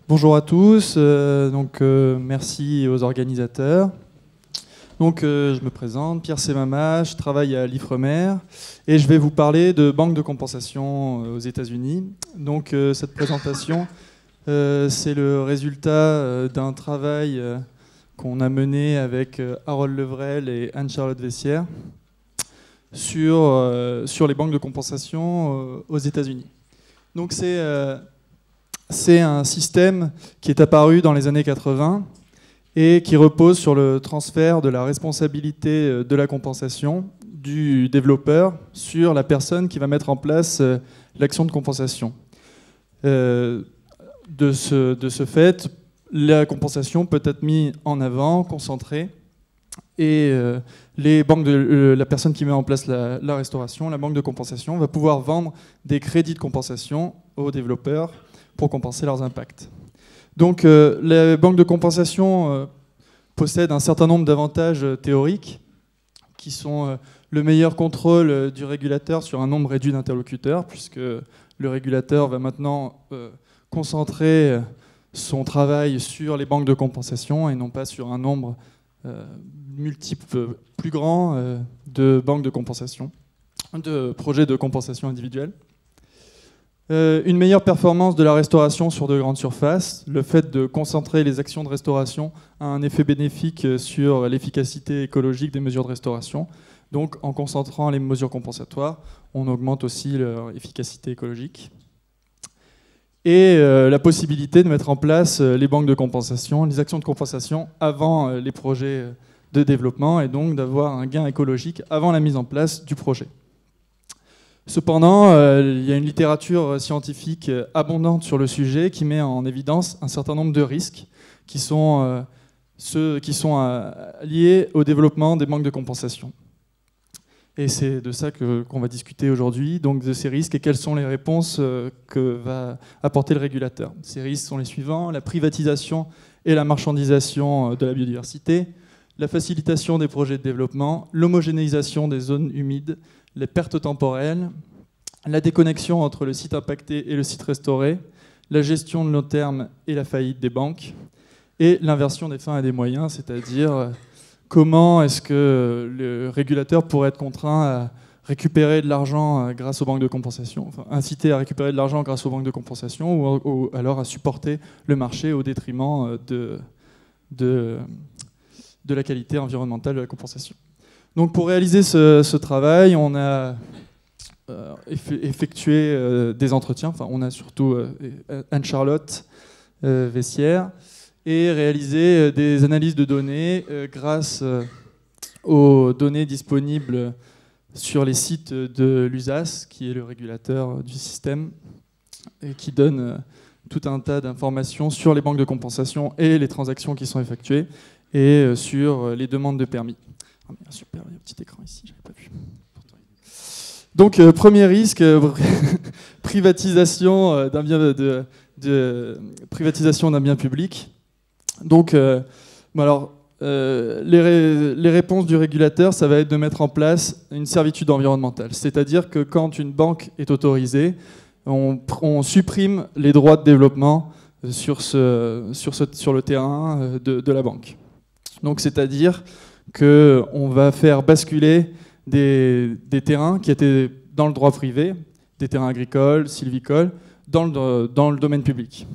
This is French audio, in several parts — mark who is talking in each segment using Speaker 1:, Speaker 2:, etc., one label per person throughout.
Speaker 1: Bonjour à tous, merci aux organisateurs. Je me présente, Pierre Semama, je travaille à l'Ifremer et je vais vous parler de banque de compensation aux États-Unis. Cette présentation, c'est le résultat d'un travail qu'on a mené avec Harold Levrel et Anne-Charlotte Vessière sur les banques de compensation aux États-Unis. Donc c'est un système qui est apparu dans les années 80 et qui repose sur le transfert de la responsabilité de la compensation du développeur sur la personne qui va mettre en place l'action de compensation. De ce fait, la compensation peut être mise en avant, concentrée, et la personne qui met en place la restauration, la banque de compensation, va pouvoir vendre des crédits de compensation aux développeurs pour compenser leurs impacts. Donc les banques de compensation possèdent un certain nombre d'avantages théoriques qui sont le meilleur contrôle du régulateur sur un nombre réduit d'interlocuteurs, puisque le régulateur va maintenant concentrer son travail sur les banques de compensation et non pas sur un nombre multiple plus grand de banques de compensation, de projets de compensation individuels. Une meilleure performance de la restauration sur de grandes surfaces. Le fait de concentrer les actions de restauration a un effet bénéfique sur l'efficacité écologique des mesures de restauration. Donc, en concentrant les mesures compensatoires, on augmente aussi leur efficacité écologique. Et la possibilité de mettre en place les banques de compensation, les actions de compensation avant les projets de développement, et donc d'avoir un gain écologique avant la mise en place du projet. Cependant, il y a une littérature scientifique abondante sur le sujet qui met en évidence un certain nombre de risques qui sont liés au développement des banques de compensation. Et c'est de ça qu'on va discuter aujourd'hui, donc de ces risques et quelles sont les réponses que va apporter le régulateur. Ces risques sont les suivants: la privatisation et la marchandisation de la biodiversité, la facilitation des projets de développement, l'homogénéisation des zones humides, les pertes temporelles, la déconnexion entre le site impacté et le site restauré, la gestion de long terme et la faillite des banques, et l'inversion des fins et des moyens, c'est-à-dire comment est-ce que le régulateur pourrait être contraint à récupérer de l'argent grâce aux banques de compensation, enfin inciter à récupérer de l'argent grâce aux banques de compensation, ou alors à supporter le marché au détriment de la qualité environnementale de la compensation. Donc pour réaliser ce travail, on a effectué des entretiens, enfin on a surtout Anne-Charlotte Vessière, et réalisé des analyses de données grâce aux données disponibles sur les sites de l'USAS, qui est le régulateur du système, et qui donne tout un tas d'informations sur les banques de compensation et les transactions qui sont effectuées, et sur les demandes de permis. Ah, super, il y a un petit écran ici, je n'avais pas vu. Donc, premier risque, privatisation d'un bien public. Donc, les réponses du régulateur, ça va être de mettre en place une servitude environnementale. C'est-à-dire que quand une banque est autorisée, on supprime les droits de développement sur le terrain de la banque. Donc, c'est-à-dire qu'on va faire basculer des terrains qui étaient dans le droit privé, des terrains agricoles, sylvicoles, dans le domaine public.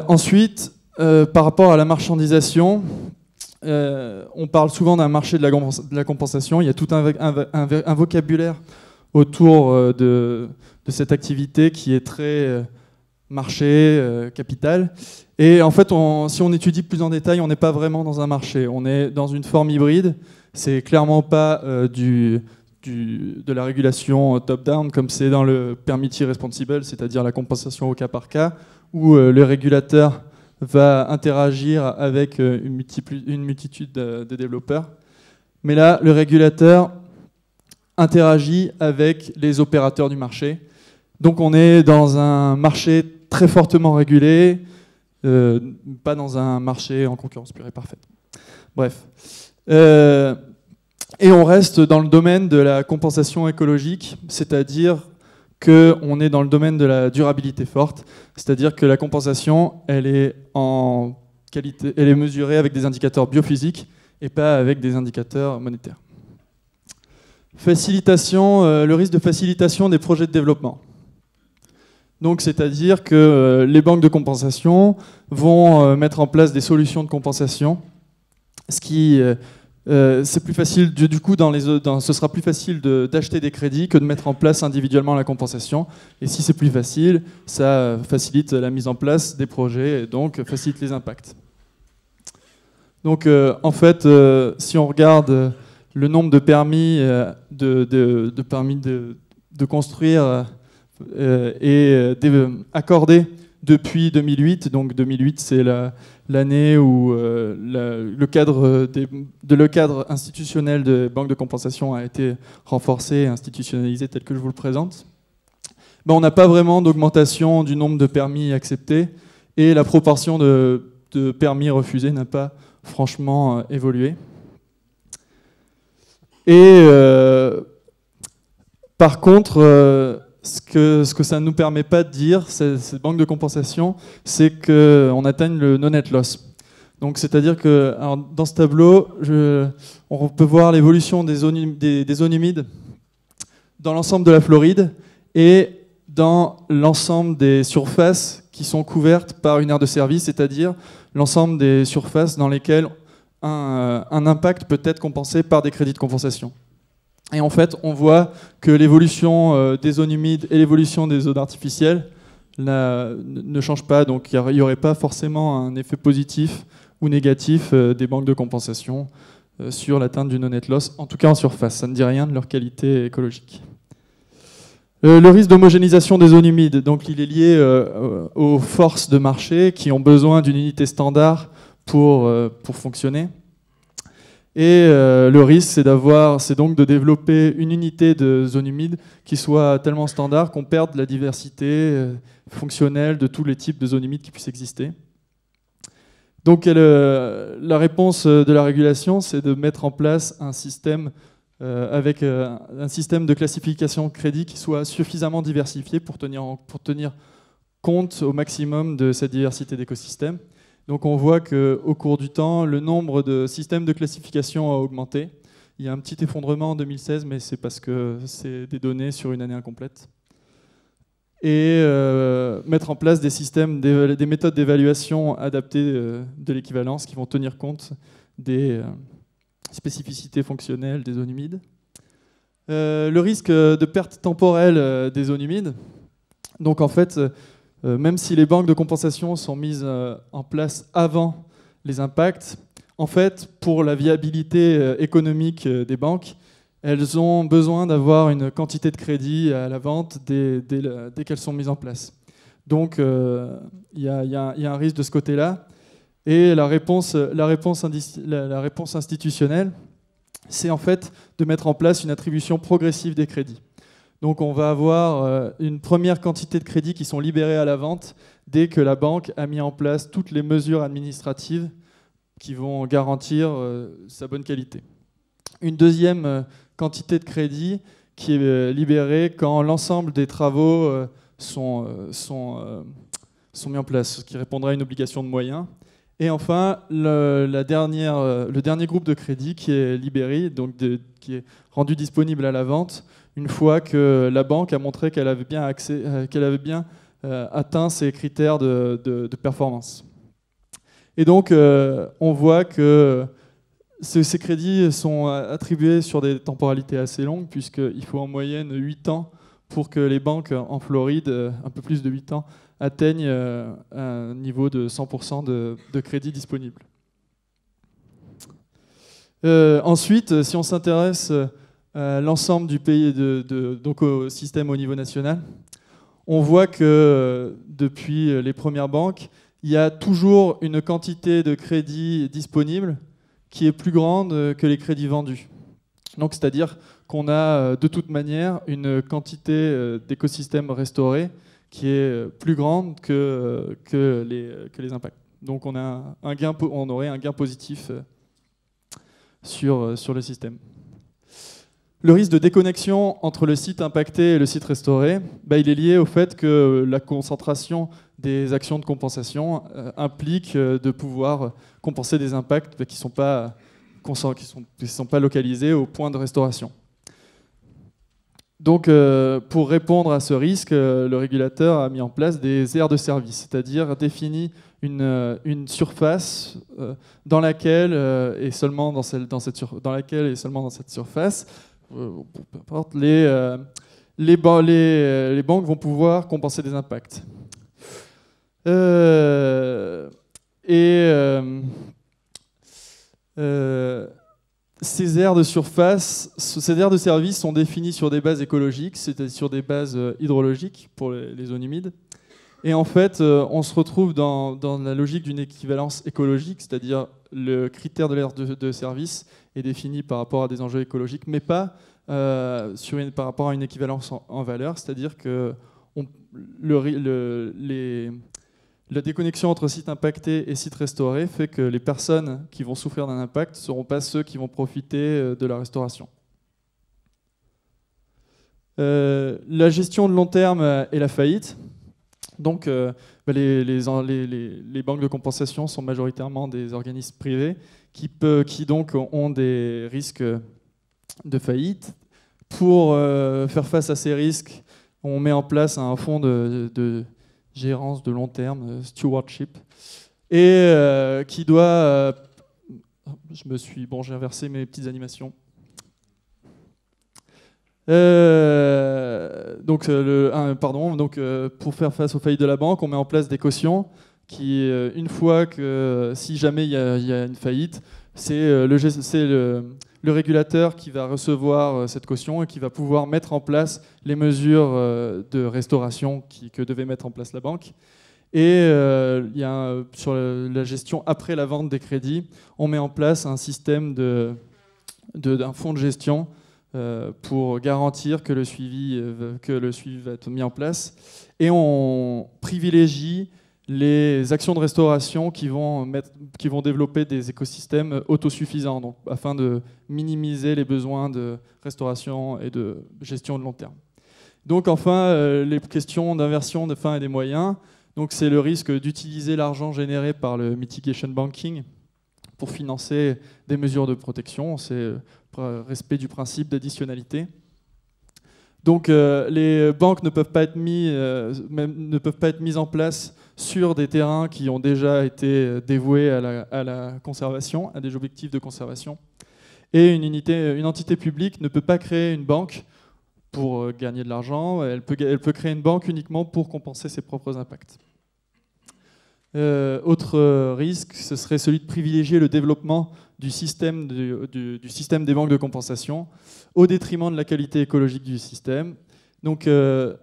Speaker 1: Ensuite, par rapport à la marchandisation, on parle souvent d'un marché de la compensation. Il y a tout un vocabulaire autour de cette activité qui est très marché, capital. Et en fait, si on étudie plus en détail, on n'est pas vraiment dans un marché. On est dans une forme hybride. C'est clairement pas de la régulation top-down comme c'est dans le permittee responsible, c'est-à-dire la compensation au cas par cas, où le régulateur va interagir avec une multitude de développeurs. Mais là, le régulateur interagit avec les opérateurs du marché. Donc on est dans un marché très fortement régulé, pas dans un marché en concurrence pure et parfaite. Bref. Et on reste dans le domaine de la compensation écologique, c'est-à-dire qu'on est dans le domaine de la durabilité forte, c'est-à-dire que la compensation, elle est mesurée avec des indicateurs biophysiques et pas avec des indicateurs monétaires. Facilitation, le risque de facilitation des projets de développement. Donc, c'est-à-dire que les banques de compensation vont mettre en place des solutions de compensation, ce qui c'est plus facile, du coup, ce sera plus facile d'acheter des crédits que de mettre en place individuellement la compensation. Et si c'est plus facile, ça facilite la mise en place des projets et donc facilite les impacts. Donc, en fait, si on regarde le nombre de permis de construire accordés depuis 2008, donc 2008 c'est l'année où le cadre institutionnel de banque de compensation a été renforcé et institutionnalisé tel que je vous le présente, ben, on n'a pas vraiment d'augmentation du nombre de permis acceptés et la proportion de permis refusés n'a pas franchement évolué. Et par contre, ce que ça ne nous permet pas de dire, cette banque de compensation, c'est qu'on atteigne le no net loss. Donc, c'est-à-dire que dans ce tableau, on peut voir l'évolution des zones humides dans l'ensemble de la Floride et dans l'ensemble des surfaces qui sont couvertes par une aire de service, c'est-à-dire l'ensemble des surfaces dans lesquelles un impact peut être compensé par des crédits de compensation. Et en fait, on voit que l'évolution des zones humides et l'évolution des zones artificielles ne changent pas, donc il n'y aurait pas forcément un effet positif ou négatif des banques de compensation sur l'atteinte du no-net loss, en tout cas en surface. Ça ne dit rien de leur qualité écologique. Le risque d'homogénéisation des zones humides, donc il est lié aux forces de marché qui ont besoin d'une unité standard pour fonctionner. Et le risque, c'est donc de développer une unité de zone humide qui soit tellement standard qu'on perde la diversité fonctionnelle de tous les types de zones humides qui puissent exister. Donc la réponse de la régulation, c'est de mettre en place un système avec un système de classification de crédit qui soit suffisamment diversifié pour tenir compte au maximum de cette diversité d'écosystèmes. Donc on voit qu'au cours du temps, le nombre de systèmes de classification a augmenté. Il y a un petit effondrement en 2016, mais c'est parce que c'est des données sur une année incomplète. Et mettre en place des systèmes, des méthodes d'évaluation adaptées de l'équivalence qui vont tenir compte des spécificités fonctionnelles des zones humides. Le risque de perte temporelle des zones humides. Donc en fait, même si les banques de compensation sont mises en place avant les impacts, en fait, pour la viabilité économique des banques, elles ont besoin d'avoir une quantité de crédit à la vente dès qu'elles sont mises en place. Donc, il y a un risque de ce côté-là. Et la réponse institutionnelle, c'est en fait de mettre en place une attribution progressive des crédits. Donc on va avoir une première quantité de crédits qui sont libérés à la vente dès que la banque a mis en place toutes les mesures administratives qui vont garantir sa bonne qualité. Une deuxième quantité de crédits qui est libérée quand l'ensemble des travaux sont mis en place, ce qui répondra à une obligation de moyens. Et enfin, le dernier groupe de crédits qui est libéré, donc qui est rendu disponible à la vente, une fois que la banque a montré qu'elle avait bien, atteint ses critères de performance. Et donc, on voit que ces crédits sont attribués sur des temporalités assez longues, puisqu'il faut en moyenne 8 ans pour que les banques en Floride, un peu plus de 8 ans, atteignent un niveau de 100% de crédit disponible. Ensuite, si on s'intéresse à l'ensemble du pays, donc au système au niveau national, on voit que depuis les premières banques, il y a toujours une quantité de crédits disponibles qui est plus grande que les crédits vendus. Donc, c'est-à-dire qu'on a de toute manière une quantité d'écosystèmes restaurés qui est plus grande que les impacts. Donc on aurait un gain positif sur le système. Le risque de déconnexion entre le site impacté et le site restauré, il est lié au fait que la concentration des actions de compensation implique de pouvoir compenser des impacts qui ne sont pas localisés au point de restauration. Donc, pour répondre à ce risque, le régulateur a mis en place des aires de service, c'est-à-dire défini une surface dans laquelle et seulement dans cette surface, peu importe, les banques vont pouvoir compenser des impacts. Ces aires de surface, ces aires de service sont définies sur des bases écologiques, c'est-à-dire sur des bases hydrologiques pour les zones humides. Et en fait, on se retrouve dans la logique d'une équivalence écologique, c'est-à-dire le critère de l'aire de service est défini par rapport à des enjeux écologiques, mais pas par rapport à une équivalence en valeur, c'est-à-dire que la déconnexion entre sites impactés et sites restaurés fait que les personnes qui vont souffrir d'un impact ne seront pas ceux qui vont profiter de la restauration. La gestion de long terme et la faillite. Donc, les banques de compensation sont majoritairement des organismes privés qui donc ont des risques de faillite. Pour faire face à ces risques, on met en place un fonds de gérance de long terme, stewardship, et qui doit... j'ai inversé mes petites animations. Pour faire face aux faillites de la banque, on met en place des cautions qui, une fois que, si jamais il y a une faillite, c'est le régulateur qui va recevoir cette caution et qui va pouvoir mettre en place les mesures de restauration que devait mettre en place la banque. Et sur la gestion après la vente des crédits, on met en place un système d'un fonds de gestion pour garantir que le suivi va être mis en place. Et on privilégie les actions de restauration qui vont développer des écosystèmes autosuffisants, donc, afin de minimiser les besoins de restauration et de gestion de long terme. Donc enfin, les questions d'inversion des fins et des moyens. Donc c'est le risque d'utiliser l'argent généré par le mitigation banking pour financer des mesures de protection. C'est respect du principe d'additionnalité. Donc les banques ne peuvent pas être mises en place sur des terrains qui ont déjà été dévoués à la conservation, à des objectifs de conservation. Et une entité publique ne peut pas créer une banque pour gagner de l'argent. Elle peut créer une banque uniquement pour compenser ses propres impacts. Autre risque, ce serait celui de privilégier le développement du système des banques de compensation au détriment de la qualité écologique du système. Donc, le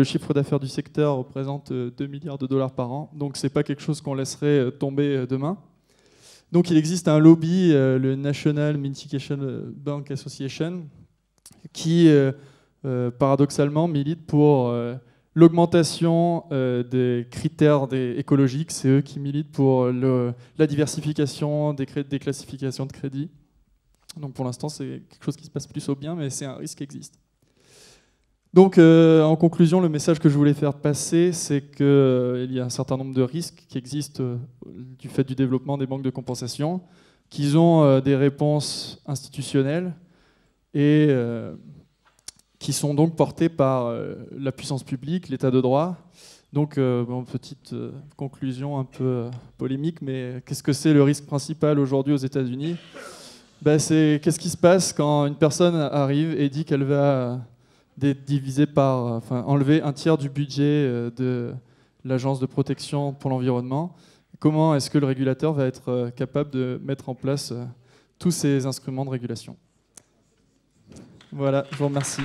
Speaker 1: chiffre d'affaires du secteur représente 2 milliards de dollars par an, donc ce n'est pas quelque chose qu'on laisserait tomber demain. Donc il existe un lobby, le National Mitigation Bank Association, qui paradoxalement milite pour l'augmentation des critères écologiques. C'est eux qui militent pour la diversification des classifications de crédit. Donc pour l'instant, c'est quelque chose qui se passe plus au bien, mais c'est un risque qui existe. Donc en conclusion, le message que je voulais faire passer, c'est qu'il y a un certain nombre de risques qui existent du fait du développement des banques de compensation, qu'ils ont des réponses institutionnelles et qui sont donc portés par la puissance publique, l'état de droit. Donc, petite conclusion un peu polémique, mais qu'est-ce que c'est le risque principal aujourd'hui aux États-Unis ? C'est qu'est-ce qui se passe quand une personne arrive et dit qu'elle va enlever un tiers du budget de l'Agence de protection pour l'environnement. Comment est-ce que le régulateur va être capable de mettre en place tous ces instruments de régulation ? Voilà, je vous remercie.